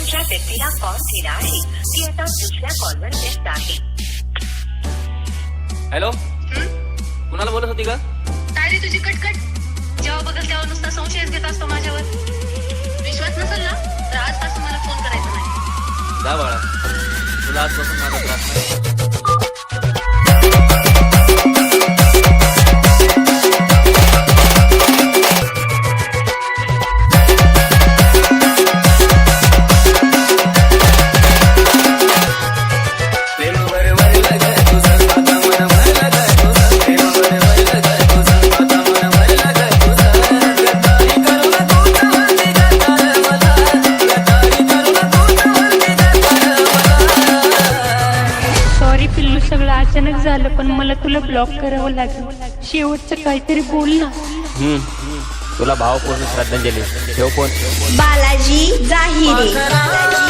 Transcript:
ज्या व्यक्तीला कॉल केला आहे ती आता दुसऱ्या कॉलवर व्यस्त आहे. हॅलो, कुणाला बोलत होती का? काय रे तुझी कटकट? जेव्हा बघल तेव्हा नुसता संशयच घेत असतो माझ्यावर. विश्वास नसेल ना तर आजपासून मला फोन करायचा नाही. जा बाळा, तुला आजपासून माझा त्रास नाही. सगळं अचानक झालं, पण मला तुला ब्लॉक करावं लागलं. शेवटचं काहीतरी बोल ना. तुला भावपूर्ण श्रद्धांजली. ठेव फोन. बालाजी जाहिरे.